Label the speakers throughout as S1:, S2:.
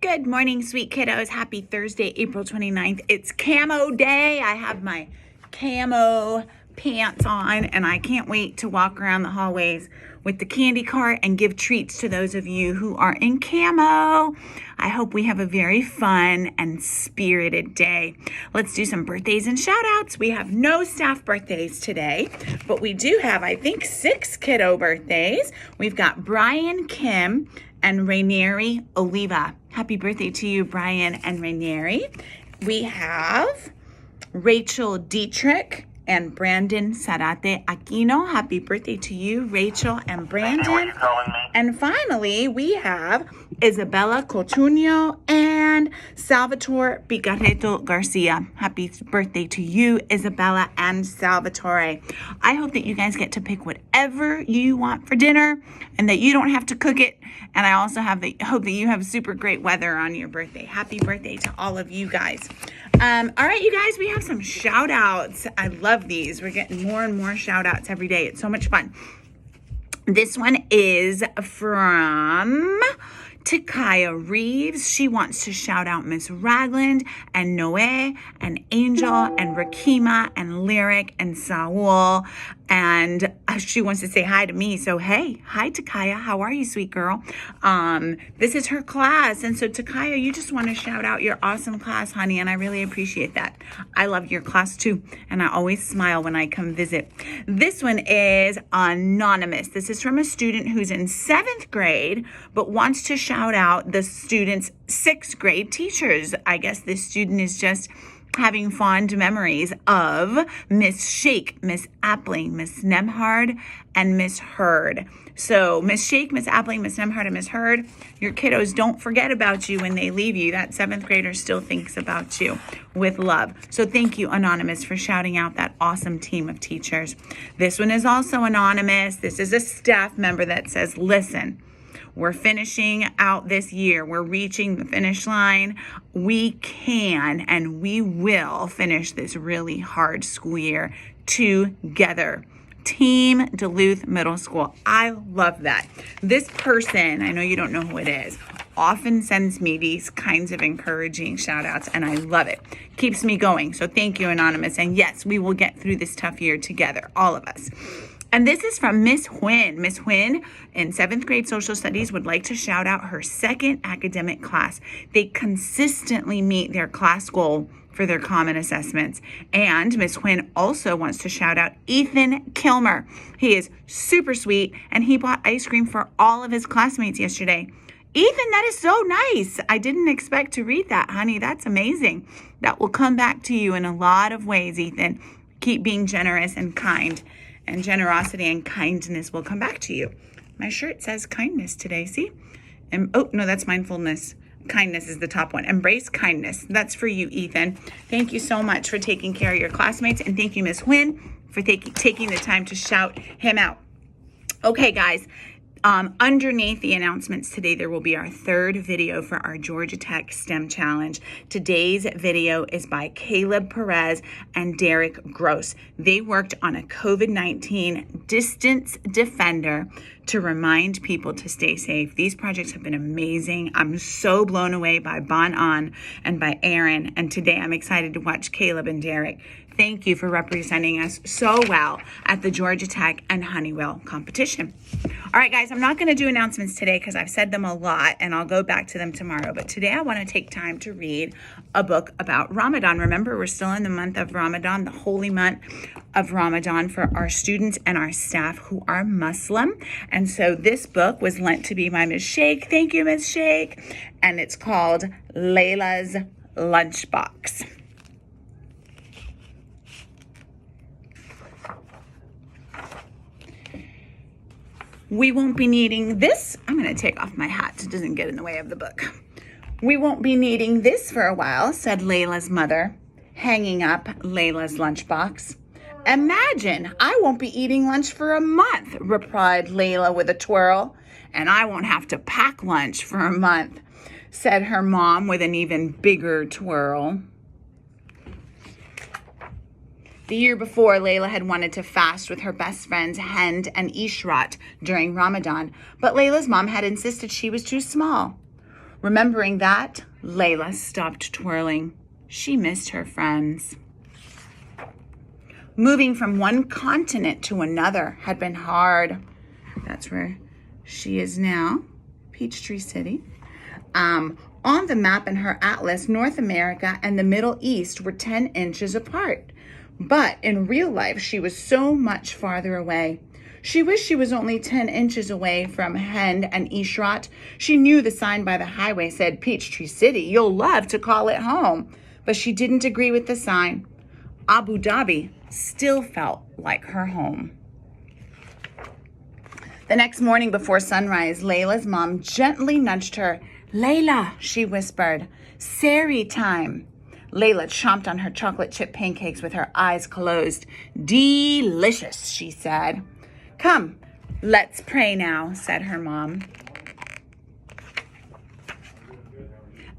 S1: Good morning, sweet kiddos. Happy Thursday, April 29th. It's camo day. I have my camo pants on, and I can't wait to walk around the hallways with the candy cart and give treats to those of you who are in camo. I hope we have a very fun and spirited day. Let's do some birthdays and shout outs. We have no staff birthdays today, but we do have, I think, 6 kiddo birthdays. We've got Brian Kim and Rainieri Oliva. Happy birthday to you, Brian and Rainieri. We have Rachel Dietrich and Brandon Sarate Aquino. Happy birthday to you, Rachel and Brandon. And finally, we have Isabella Coutinho and Salvatore Picareto Garcia. Happy birthday to you, Isabella and Salvatore. I hope that you guys get to pick whatever you want for dinner and that you don't have to cook it. And I also hope that you have super great weather on your birthday. Happy birthday to all of you guys. All right, you guys, we have some shout outs. I love these. We're getting more and more shout outs every day. It's so much fun. This one is from Takaya Reeves. She wants to shout out Miss Ragland and Noe and Angel and Rakima and Lyric and Saul. And she wants to say hi to me. So, hey, hi, Takaya. How are you, sweet girl? This is her class. And so, Takaya, you just want to shout out your awesome class, honey. And I really appreciate that. I love your class, too. And I always smile when I come visit. This one is anonymous. This is from a student who's in 7th grade, but wants to shout out the student's 6th grade teachers. I guess this student is just having fond memories of Miss Shake, Miss Appling, Miss Nemhard, and Miss Hurd. So Miss Shake, Miss Appling, Miss Nemhard, and Miss Hurd, your kiddos don't forget about you when they leave you. That 7th grader still thinks about you with love. So thank you, Anonymous, for shouting out that awesome team of teachers. This one is also anonymous. This is a staff member that says, listen, we're finishing out this year. We're reaching the finish line. We can and we will finish this really hard school year together. Team Duluth Middle School. I love that. This person, I know you don't know who it is, often sends me these kinds of encouraging shout outs, and I love it. Keeps me going. So thank you, Anonymous. And yes, we will get through this tough year together, all of us. And this is from Miss Huynh. Miss Huynh in 7th grade social studies would like to shout out her 2nd academic class. They consistently meet their class goal for their common assessments. And Miss Huynh also wants to shout out Ethan Kilmer. He is super sweet, and he bought ice cream for all of his classmates yesterday. Ethan, that is so nice. I didn't expect to read that, honey. That's amazing. That will come back to you in a lot of ways, Ethan. Keep being generous and kind. And generosity and kindness will come back to you. My shirt says kindness today, see? And oh, no, that's mindfulness. Kindness is the top one. Embrace kindness. That's for you, Ethan. Thank you so much for taking care of your classmates. And thank you, Miss Huynh, for taking the time to shout him out. Okay, guys. Underneath the announcements today, there will be our 3rd video for our Georgia Tech STEM Challenge. Today's video is by Caleb Perez and Derek Gross. They worked on a COVID-19 distance defender to remind people to stay safe. These projects have been amazing. I'm so blown away by Bon An and by Aaron. And today I'm excited to watch Caleb and Derek. Thank you for representing us so well at the Georgia Tech and Honeywell competition. All right, guys, I'm not going to do announcements today because I've said them a lot, and I'll go back to them tomorrow. But today I want to take time to read a book about Ramadan. Remember, we're still in the month of Ramadan, the holy month of Ramadan for our students and our staff who are Muslim. And so this book was lent to me by Miss Shake. Thank you, Miss Shake. And it's called Layla's Lunchbox. We won't be needing this. I'm going to take off my hat so it doesn't get in the way of the book. We won't be needing this for a while, said Layla's mother, hanging up Layla's lunchbox. Imagine, I won't be eating lunch for a month, replied Layla with a twirl. And I won't have to pack lunch for a month, said her mom with an even bigger twirl. The year before, Layla had wanted to fast with her best friends Hind and Ishrat during Ramadan, but Layla's mom had insisted she was too small. Remembering that, Layla stopped twirling. She missed her friends. Moving from one continent to another had been hard. That's where she is now, Peachtree City. On the map in her atlas, North America and the Middle East were 10 inches apart. But in real life, she was so much farther away. She wished she was only 10 inches away from Hend and Ishrat. She knew the sign by the highway said Peachtree City. You'll love to call it home. But she didn't agree with the sign. Abu Dhabi still felt like her home. The next morning before sunrise, Layla's mom gently nudged her. Layla, she whispered, Sari time. Layla chomped on her chocolate chip pancakes with her eyes closed. Delicious, she said. Come, let's pray now, said her mom.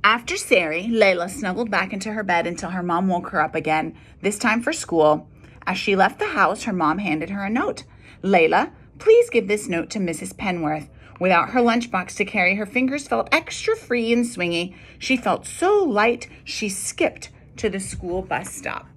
S1: After Sari, Layla snuggled back into her bed until her mom woke her up again, this time for school. As she left the house, her mom handed her a note. Layla, please give this note to Mrs. Penworth. Without her lunchbox to carry, her fingers felt extra free and swingy. She felt so light, she skipped to the school bus stop.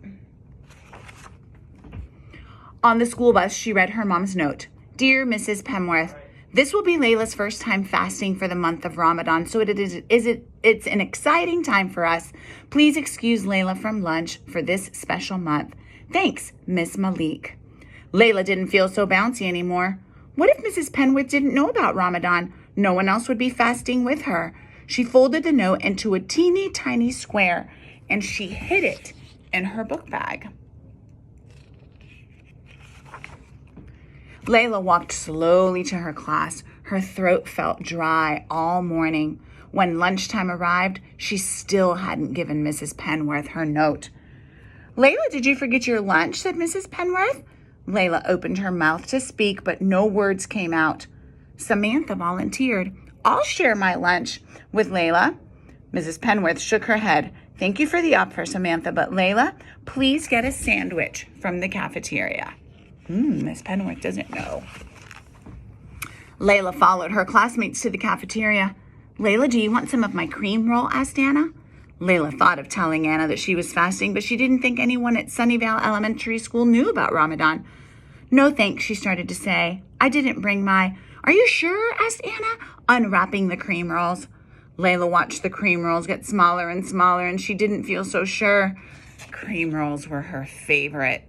S1: On the school bus, she read her mom's note. Dear Mrs. Penworth, this will be Layla's first time fasting for the month of Ramadan, so it's an exciting time for us. Please excuse Layla from lunch for this special month. Thanks, Miss Malik. Layla didn't feel so bouncy anymore. What if Mrs. Penworth didn't know about Ramadan? No one else would be fasting with her. She folded the note into a teeny tiny square and she hid it in her book bag. Layla walked slowly to her class. Her throat felt dry all morning. When lunchtime arrived, she still hadn't given Mrs. Penworth her note. Layla, did you forget your lunch? Said Mrs. Penworth. Layla opened her mouth to speak, but no words came out. Samantha volunteered. I'll share my lunch with Layla. Mrs. Penworth shook her head. Thank you for the offer, Samantha, but Layla, please get a sandwich from the cafeteria. Miss Penworth doesn't know. Layla followed her classmates to the cafeteria. Layla, do you want some of my cream roll? Asked Anna. Layla thought of telling Anna that she was fasting, but she didn't think anyone at Sunnyvale Elementary School knew about Ramadan. No thanks, she started to say. I didn't bring my... Are you sure? Asked Anna, unwrapping the cream rolls. Layla watched the cream rolls get smaller and smaller, and she didn't feel so sure. Cream rolls were her favorite.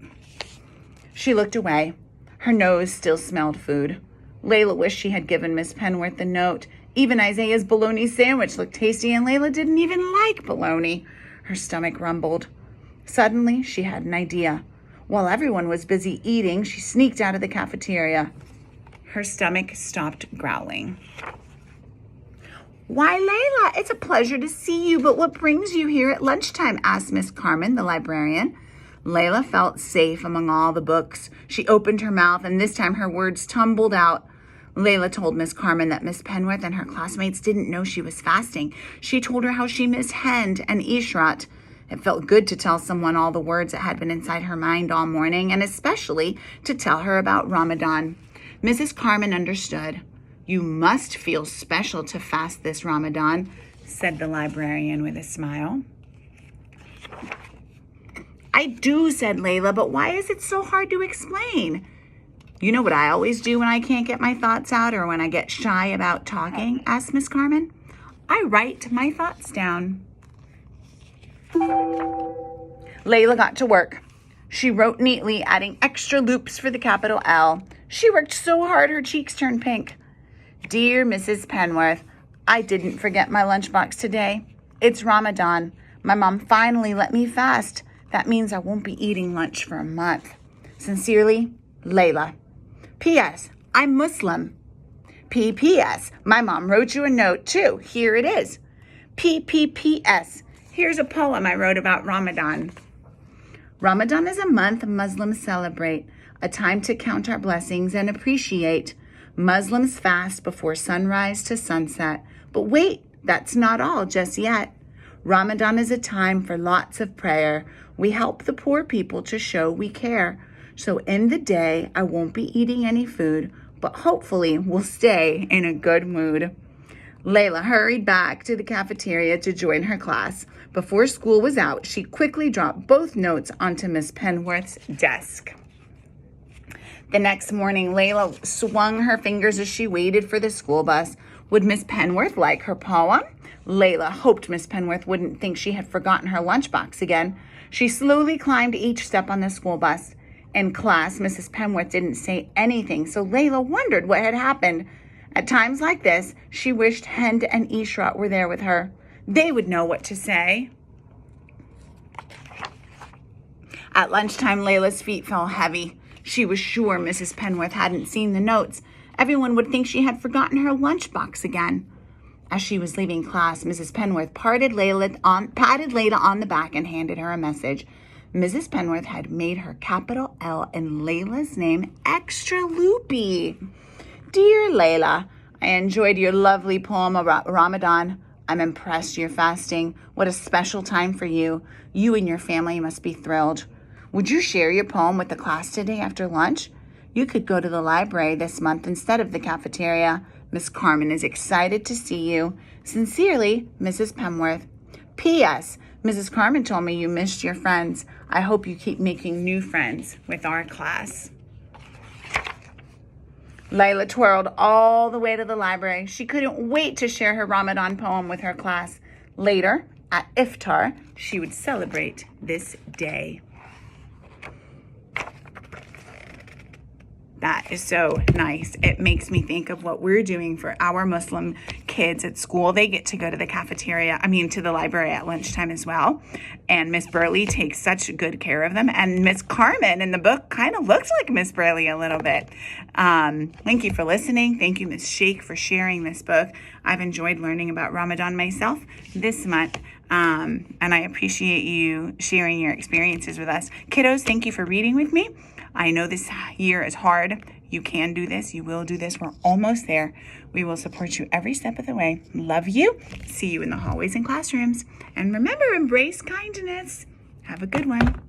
S1: She looked away. Her nose still smelled food. Layla wished she had given Miss Penworth the note. Even Isaiah's bologna sandwich looked tasty, and Layla didn't even like bologna. Her stomach rumbled. Suddenly, she had an idea. While everyone was busy eating, she sneaked out of the cafeteria. Her stomach stopped growling. Why, Layla, it's a pleasure to see you, but what brings you here at lunchtime? Asked Miss Carmen, the librarian. Layla felt safe among all the books. She opened her mouth, and this time her words tumbled out. Layla told Miss Carmen that Miss Penworth and her classmates didn't know she was fasting. She told her how she missed Hend and Ishrat. It felt good to tell someone all the words that had been inside her mind all morning, and especially to tell her about Ramadan. Mrs. Carmen understood. You must feel special to fast this Ramadan, said the librarian with a smile. I do, said Layla, but why is it so hard to explain? You know what I always do when I can't get my thoughts out or when I get shy about talking? Asked Miss Carmen. I write my thoughts down. Layla got to work. She wrote neatly, adding extra loops for the capital L. She worked so hard her cheeks turned pink. Dear Mrs. Penworth, I didn't forget my lunchbox today. It's Ramadan. My mom finally let me fast. That means I won't be eating lunch for a month. Sincerely, Layla. P.S. I'm Muslim. P.P.S. My mom wrote you a note too. Here it is. P.P.P.S. Here's a poem I wrote about Ramadan. Ramadan is a month Muslims celebrate, a time to count our blessings and appreciate. Muslims fast before sunrise to sunset. But wait, that's not all just yet. Ramadan is a time for lots of prayer. We help the poor people to show we care. So in the day, I won't be eating any food, but hopefully we'll stay in a good mood. Layla hurried back to the cafeteria to join her class. Before school was out, she quickly dropped both notes onto Miss Penworth's desk. The next morning, Layla swung her fingers as she waited for the school bus. Would Miss Penworth like her poem? Layla hoped Miss Penworth wouldn't think she had forgotten her lunchbox again. She slowly climbed each step on the school bus. In class, Mrs. Penworth didn't say anything, so Layla wondered what had happened. At times like this, she wished Hend and Ishrat were there with her. They would know what to say. At lunchtime, Layla's feet felt heavy. She was sure Mrs. Penworth hadn't seen the notes. Everyone would think she had forgotten her lunchbox again. As she was leaving class, Mrs. Penworth patted Layla on the back and handed her a message. Mrs. Penworth had made her capital L in Layla's name extra loopy. Dear Layla, I enjoyed your lovely poem about Ramadan. I'm impressed you're fasting. What a special time for you. You and your family must be thrilled. Would you share your poem with the class today after lunch? You could go to the library this month instead of the cafeteria. Miss Carmen is excited to see you. Sincerely, Mrs. Penworth. P.S. Mrs. Carmen told me you missed your friends. I hope you keep making new friends with our class. Layla twirled all the way to the library. She couldn't wait to share her Ramadan poem with her class. Later, at iftar, she would celebrate this day. That is so nice. It makes me think of what we're doing for our Muslim kids at school. They get to go to the to the library at lunchtime as well. And Miss Burley takes such good care of them. And Miss Carmen in the book kind of looks like Miss Burley a little bit. Thank you for listening. Thank you, Miss Sheikh, for sharing this book. I've enjoyed learning about Ramadan myself this month. And I appreciate you sharing your experiences with us. Kiddos, thank you for reading with me. I know this year is hard. You can do this. You will do this. We're almost there. We will support you every step of the way. Love you. See you in the hallways and classrooms. And remember, embrace kindness. Have a good one.